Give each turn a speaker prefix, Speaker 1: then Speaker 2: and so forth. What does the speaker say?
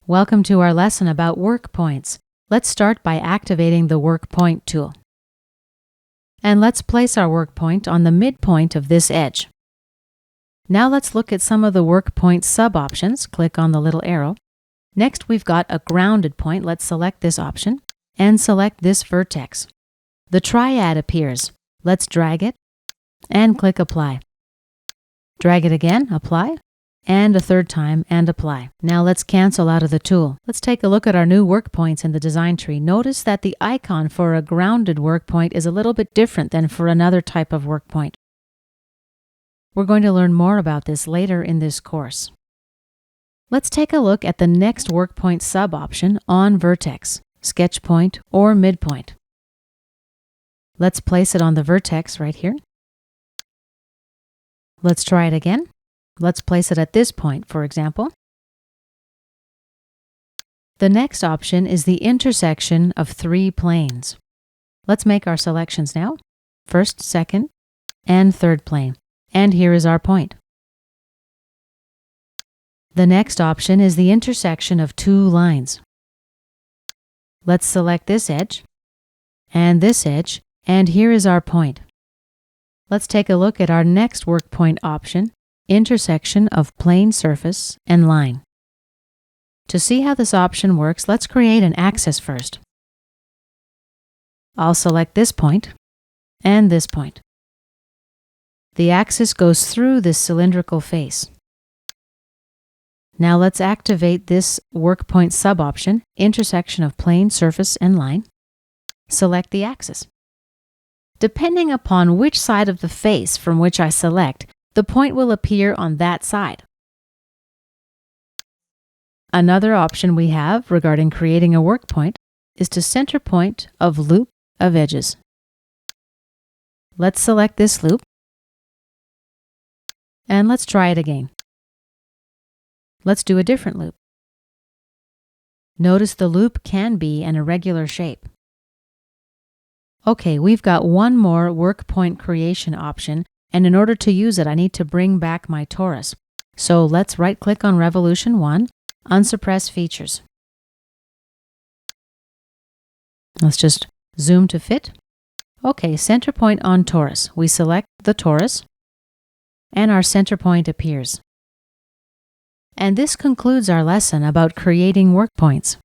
Speaker 1: Welcome to our lesson about work points. Let's start by activating the Work Point tool. And let's place our work point on the midpoint of this edge. Now let's look at some of the work point sub-options. Click on the little arrow. Next, we've got a grounded point. Let's select this option and select this vertex. The triad appears. Let's drag it and click Apply. Drag it again, Apply, and a third time, and Apply. Now let's cancel out of the tool. Let's take a look at our new work points in the design tree. Notice that the icon for a grounded work point is a little bit different than for another type of work point. We're going to learn more about this later in this course. Let's take a look at the next work point sub-option on vertex, sketch point, or midpoint. Let's place it on the vertex right here. Let's try it again. Let's place it at this point, for example. The next option is the intersection of three planes. Let's make our selections now. First, second, and third plane. And here is our point. The next option is the intersection of two lines. Let's select this edge, and here is our point. Let's take a look at our next work point option, intersection of plane surface and line. To see how this option works, let's create an axis first. I'll select this point and this point. The axis goes through this cylindrical face. Now let's activate this work point sub-option, intersection of plane, surface, and line. Select the axis. Depending upon which side of the face from which I select, the point will appear on that side. Another option we have regarding creating a work point is to center point of loop of edges. Let's select this loop, and let's try it again. Let's do a different loop. Notice the loop can be an irregular shape. Okay, we've got one more work point creation option, and in order to use it, I need to bring back my torus. So let's right-click on Revolution 1, Unsuppress Features. Let's just zoom to fit. Okay, center point on torus. We select the torus, and our center point appears. And this concludes our lesson about creating work points.